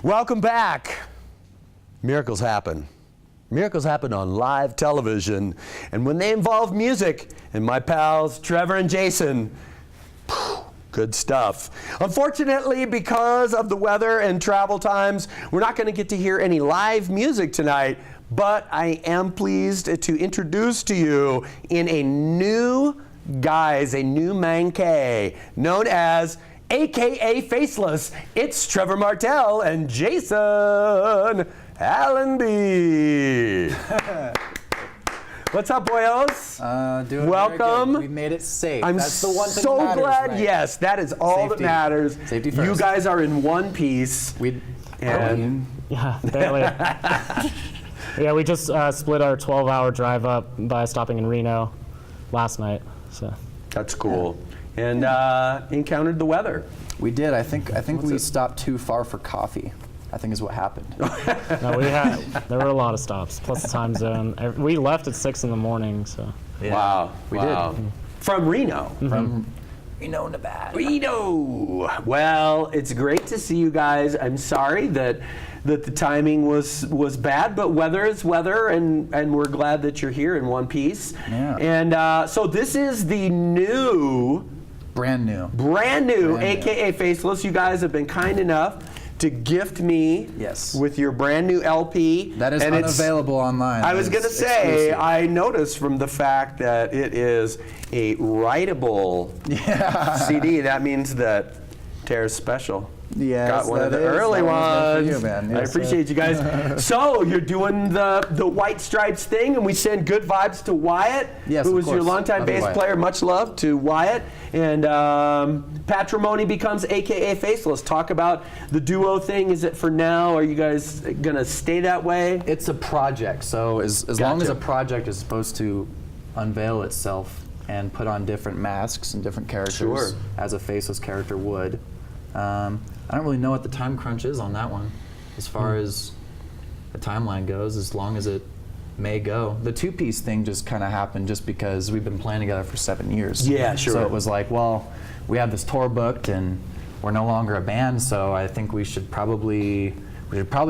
Welcome back. Miracles happen. Miracles happen on live television. And when they involve music, and my pals Trevor and Jason, good stuff. Unfortunately, because of the weather and travel times, we're not going to get to hear any live music tonight, but I am pleased to introduce to you in a new man-K, known as AKA Faceless. It's Trevor Martell and Jason Allenby. What's up, boyos? Doing welcome. We made it safe. I'm That's the one thing so that matters, glad. right? Yes, that is all Safety. that matters. Safety first. You guys are in one piece. Yeah, barely. Yeah, we just split our 12-hour drive up by stopping in Reno last night. So That's cool. And encountered the weather. We did. I think we stopped too far for coffee, I think is what happened. no, there were a lot of stops, plus the time zone. We left at 6 in the morning, so. Yeah. Wow. We did. From Reno. From Reno, Nevada. Reno. Well, it's great to see you guys. I'm sorry that the timing was bad, but weather is weather, and we're glad that you're here in one piece. Yeah. And so this is the brand new, AKA Faceless. You guys have been kind enough to gift me with your brand new LP. That is unavailable online. I was going to say, I noticed from the fact that it is a writable CD, that means that Tara's special. Yes, got one of the early ones. You, man. Yes, I appreciate you guys. So you're doing the White Stripes thing, and we send good vibes to Wyatt, who was your longtime bass player. Much love to Wyatt. And Patrimony becomes AKA Faceless. Talk about the duo thing. Is it for now? Are you guys gonna stay that way? It's a project. So as long as a project is supposed to unveil itself and put on different masks and different characters, as a faceless character would. I don't really know what the time crunch is on that one as far as the timeline goes, as long as it may go. The two-piece thing just kind of happened just because we've been playing together for 7 years. Yeah, sure. So it was like, well, we have this tour booked and we're no longer a band, so I think we should probably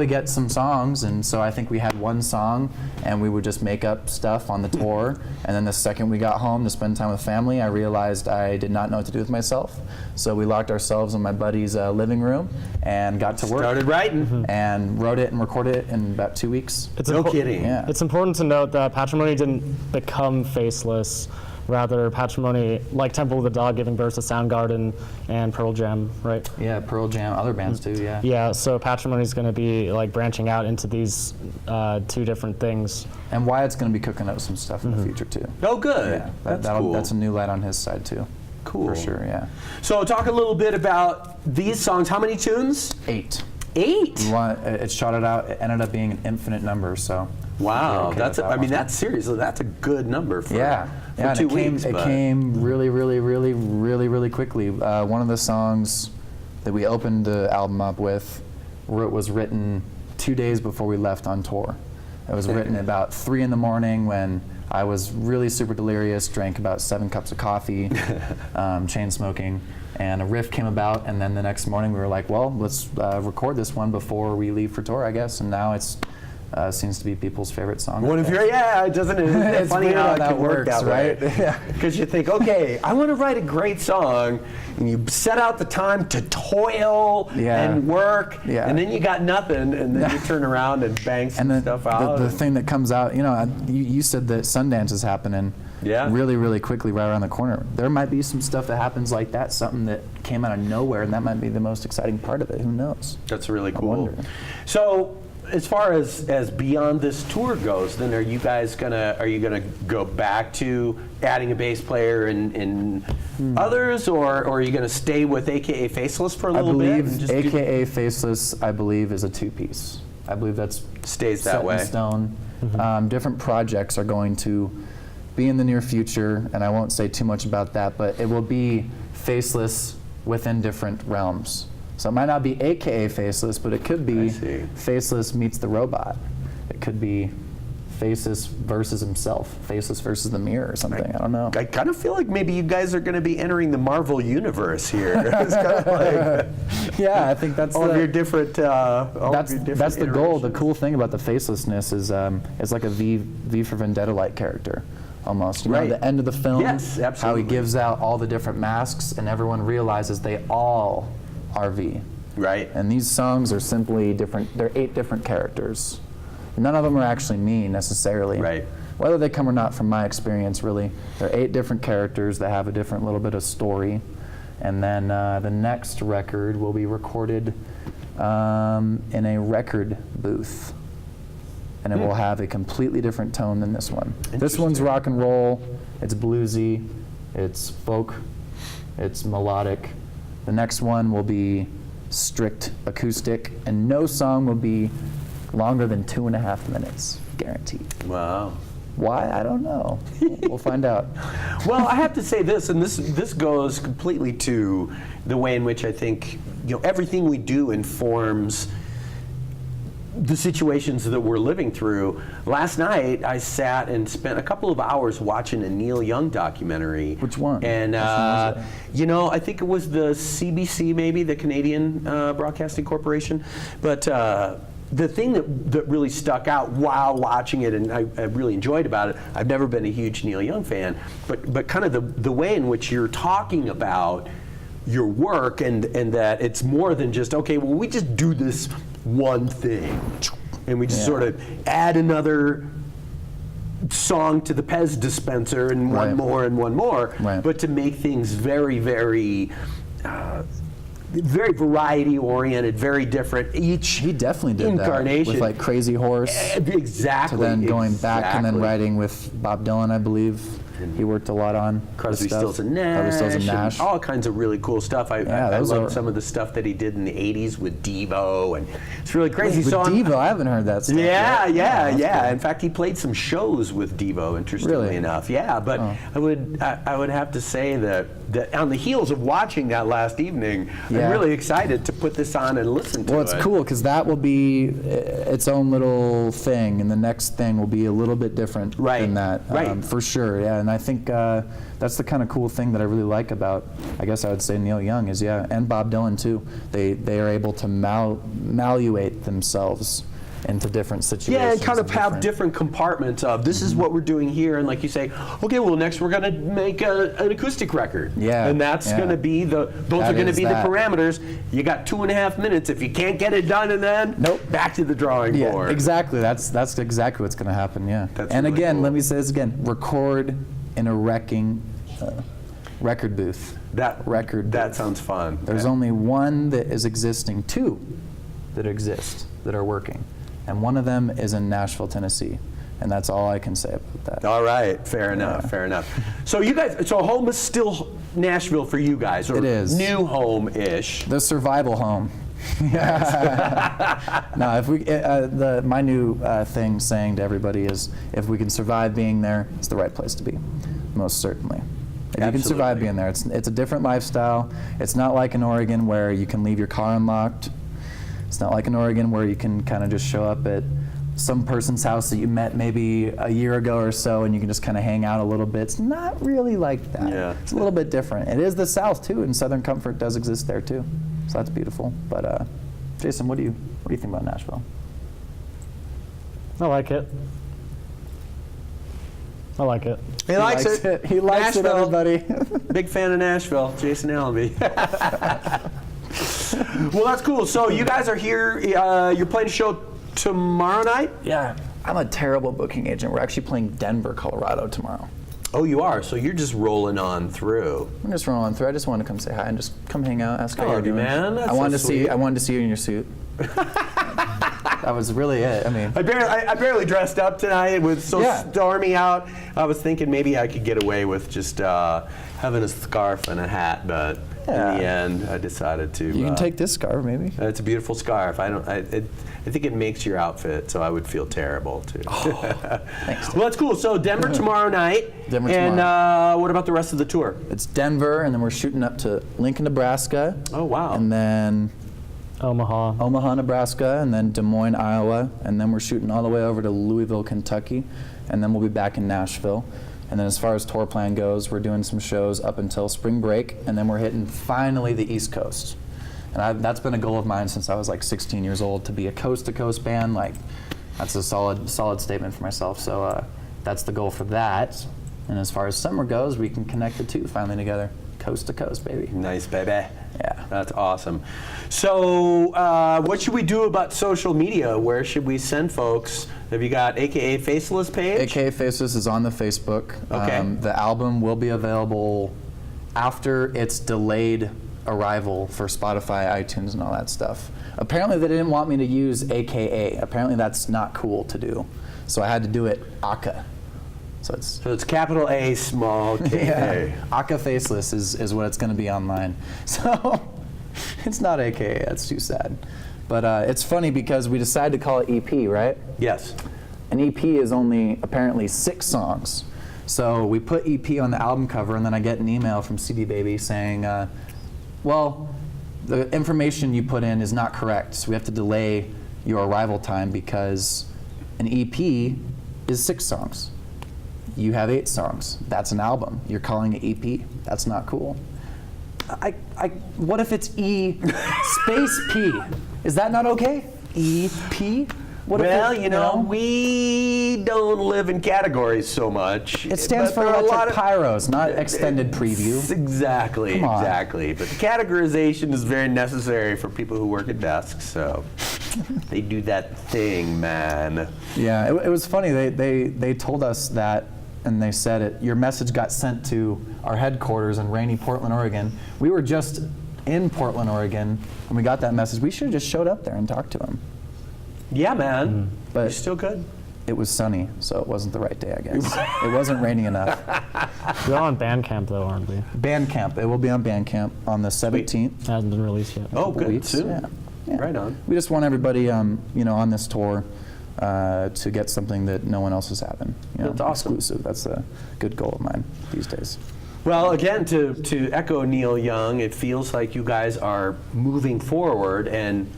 get some songs. And so I think we had one song and we would just make up stuff on the tour. And then the second we got home to spend time with family, I realized I did not know what to do with myself. So we locked ourselves in my buddy's living room and got to work. Started writing. And wrote it and recorded it in about 2 weeks. No kidding. Yeah. It's important to note that Patrimony didn't become Faceless. Rather, Patrimony, like Temple of the Dog, giving birth to Soundgarden and Pearl Jam, right? Yeah, Pearl Jam, other bands too, yeah. Yeah, so Patrimony is going to be like branching out into these two different things. And Wyatt's going to be cooking up some stuff in the future too. Oh, good. Yeah, That's cool. That's a new light on his side too. Cool. For sure, yeah. So talk a little bit about these songs. How many tunes? 8. 8? It shot it out. It ended up being an infinite number, so. Wow, okay that's that's seriously, that's a good number for, for 2 weeks. It came really quickly. One of the songs that we opened the album up with was written 2 days before we left on tour. It was written about 3 in the morning when I was really super delirious, drank about 7 cups of coffee, chain smoking, and a riff came about, and then the next morning we were like, well, let's record this one before we leave for tour, I guess, and now it's seems to be people's favorite song. One of your, doesn't it? It's funny how that works, right? Because you think, okay, I want to write a great song, and you set out the time to toil and work, and then you got nothing, and then you turn around and bang some stuff out. The thing that comes out, you said that Sundance is happening really quickly right around the corner. There might be some stuff that happens like that, something that came out of nowhere, and that might be the most exciting part of it. Who knows? That's really cool. So, as far as beyond this tour goes, then are you gonna go back to adding a bass player and others, or are you gonna stay with AKA Faceless for a little bit? I believe AKA Faceless, I believe, is a 2-piece. I believe that's stays that way. Set in stone. Different projects are going to be in the near future, and I won't say too much about that, but it will be Faceless within different realms. So it might not be AKA Faceless, but it could be Faceless meets the robot. It could be Faceless versus himself, Faceless versus the mirror or something. I don't know. I kind of feel like maybe you guys are going to be entering the Marvel universe here. It's kind of like Yeah, I think that's all of your different. that's the goal. The cool thing about the facelessness is it's like a V for Vendetta-like character, almost. You know, Right. the end of the film, Yes, how absolutely. he gives out all the different masks, and everyone realizes they all are V. Right. And these songs are simply different. They're 8 different characters. None of them are actually me necessarily. Right. Whether they come or not, from my experience, really, they're 8 different characters that have a different little bit of story. And then the next record will be recorded in a record booth, and it will have a completely different tone than this one. This one's rock and roll. It's bluesy. It's folk. It's melodic. The next one will be strict acoustic, and no song will be longer than 2.5 minutes, guaranteed. Wow. Why? I don't know. We'll find out. Well, I have to say this, and this goes completely to the way in which I think everything we do informs the situations that we're living through. Last night, I sat and spent a couple of hours watching a Neil Young documentary. Which one? And Which one was it? I think it was the CBC, maybe the Canadian Broadcasting Corporation, but. The thing that really stuck out while watching it, and I really enjoyed about it, I've never been a huge Neil Young fan, but kind of the way in which you're talking about your work and that it's more than just, okay, well, we just do this one thing, and we just sort of add another song to the Pez dispenser and one more and one more, but to make things very, very very variety-oriented, very different. He definitely did incarnation. that with like Crazy Horse. Exactly. To then going back and then writing with Bob Dylan, I believe. He worked a lot on Crosby, this stuff. Stills and Nash. Crosby, Stills and Nash. All kinds of really cool stuff. I those love are- some of the stuff that he did in the 80s with Devo, and it's really crazy. With So I'm- Devo, I haven't heard that stuff Yeah, yet. yeah. That's In fact, he played some shows with Devo, interestingly Really? enough. Yeah, but I would have to say that on the heels of watching that last evening, Yeah. I'm really excited to put this on and listen to Well, it. it's cool because that will be its own little thing, and the next thing will be a little bit different than that, for sure. Yeah, and I think that's the kind of cool thing that I really like about, I guess I would say, Neil Young is, and Bob Dylan too. They are able to maluate themselves into different situations. Yeah, and kind of have different compartments of this is what we're doing here, and like you say, okay, well next we're going to make an acoustic record. Yeah, and that's going to be those are going to be the parameters. You got 2.5 minutes. If you can't get it done, and then back to the drawing board. Yeah, exactly. That's exactly what's going to happen. Yeah. That's and really again, cool. let me say this again: record in a record booth. That sounds fun. There's only one that is existing, 2 that exist that are working, and one of them is in Nashville, Tennessee, and that's all I can say about that. All right, fair enough, fair enough. So you guys, so home is still Nashville for you guys, or It is. new home-ish. The survival home. No, if we, my new thing saying to everybody is, if we can survive being there, it's the right place to be, most certainly. If you can survive Absolutely. being there, it's a different lifestyle. It's not like in Oregon where you can leave your car unlocked. It's not like in Oregon where you can kind of just show up at some person's house that you met maybe a year ago or so, and you can just kind of hang out a little bit. It's not really like that. Yeah. It's a little bit different. It is the South too, and Southern comfort does exist there too. So that's beautiful. But Jason, what do you think about Nashville? I like it. I like it. He likes it. He likes it, Nashville. everybody. Big fan of Nashville, Jason Allenby. Well, that's cool. So you guys are here. You're playing a show tomorrow night? Yeah, I'm a terrible booking agent. We're actually playing Denver, Colorado tomorrow. Oh, you are. So you're just rolling on through. I'm just rolling through. I just wanted to come say hi and just come hang out, ask how Oh, you're doing. man, that's I wanted so to see. sweet. I wanted to see you in your suit. That was really it. I mean, I barely dressed up tonight. It was so Yeah. stormy out. I was thinking maybe I could get away with just having a scarf and a hat, but in the end, I decided to. you can take this scarf, maybe. It's a beautiful scarf. I think it makes your outfit, so I would feel terrible too. Thanks. Well, that's cool. So Denver tomorrow night. Denver and tomorrow. What about the rest of the tour? It's Denver, and then we're shooting up to Lincoln, Nebraska. Oh, wow. And then Omaha, Nebraska, and then Des Moines, Iowa, and then we're shooting all the way over to Louisville, Kentucky, and then we'll be back in Nashville. And then as far as tour plan goes, we're doing some shows up until spring break, and then we're hitting finally the East Coast. And that's been a goal of mine since I was like 16 years old, to be a coast-to-coast band. Like, that's a solid statement for myself. So that's the goal for that. And as far as summer goes, we can connect the two finally together. Coast to coast, baby. Nice, baby. Yeah. That's awesome. So what should we do about social media? Where should we send folks? Have you got AKA Faceless page? AKA Faceless is on the Facebook. Okay. The album will be available after its delayed arrival for Spotify, iTunes, and all that stuff. Apparently they didn't want me to use AKA. Apparently that's not cool to do. So I had to do it AKA. So it's capital A, small K. Yeah. AKA Faceless is what it's going to be online. So it's not AKA. That's too sad. But it's funny because we decided to call it EP, right? Yes. An EP is only apparently 6 songs. So we put EP on the album cover, and then I get an email from CD Baby saying, well, the information you put in is not correct, so we have to delay your arrival time because an EP is 6 songs. You have 8 songs. That's an album. You're calling it EP. That's not cool. What if it's E space P? Is that not okay? EP? What Well, if you know, we don't live in categories so much. it stands but for there are a lot electric of pyros, not extended preview. Exactly, Come on. exactly. But the categorization is very necessary for people who work at desks, so they do that thing, man. Yeah, it was funny. They told us that, and they said it. Your message got sent to our headquarters in rainy Portland, Oregon. We were just in Portland, Oregon, when we got that message. We should have just showed up there and talked to him. Yeah, man. But You're still good. it was sunny, so it wasn't the right day, I guess. It wasn't raining enough. We're on Bandcamp though, aren't we? Bandcamp. It will be on Bandcamp on the 17th. It hasn't been released yet. Oh, Couple good. weeks. Soon. Yeah. Right on. We just want everybody, on this tour to get something that no one else is having. That's awesome. Exclusive. That's a good goal of mine these days. Well, again, to echo Neil Young, it feels like you guys are moving forward, and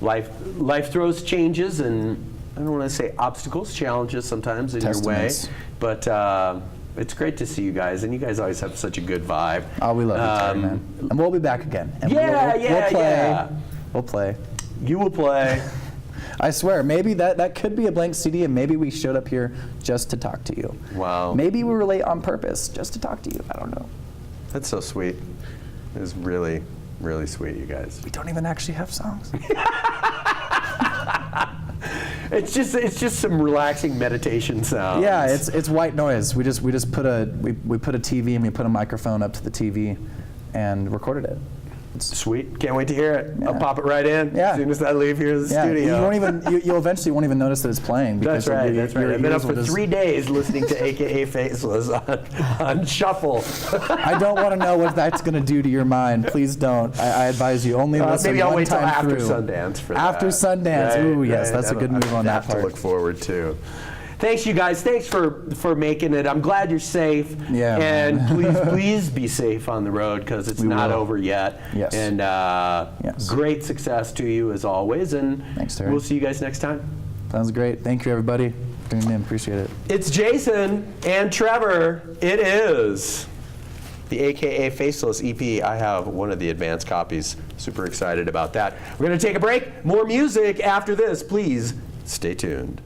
life throws changes, and I don't want to say obstacles, challenges sometimes in your way, Testaments. but it's great to see you guys, and you guys always have such a good vibe. Oh, we love you, Terry, man. And we'll be back again. And Yeah, we'll play. yeah. We'll play. You will play. I swear, maybe that could be a blank CD, and maybe we showed up here just to talk to you. Wow. Maybe we were late on purpose just to talk to you. I don't know. That's so sweet. It was really, really sweet, you guys. We don't even actually have songs. It's just some relaxing meditation sounds. Yeah, it's white noise. We just put a TV and we put a microphone up to the TV and recorded it. Sweet. Can't wait to hear it. I'll Yeah. pop it right in Yeah. as soon as I leave here in the Yeah, studio. you won't even you eventually won't even notice that it's playing. That's Because right. your- That's right. your I've been up ears for will just- 3 days listening to AKA Faceless on shuffle. I don't want to know what that's going to do to your mind. Please don't. I advise you only listen Maybe I'll one wait till time after through. Sundance for that. After Sundance. Right, Ooh, yes, right. that's a good move on that have to part. look forward to. Thanks, you guys. Thanks for making it. I'm glad you're safe. Yeah, And man. please be safe on the road because it's We not will. over yet. Yes. And Yes. great success to you as always. And Thanks, Terry. we'll see you guys next time. Sounds great. Thank you, everybody. for tuning in. Appreciate it. It's Jason and Trevor. It is the AKA Faceless EP. I have one of the advanced copies. Super excited about that. We're going to take a break. More music after this. Please stay tuned.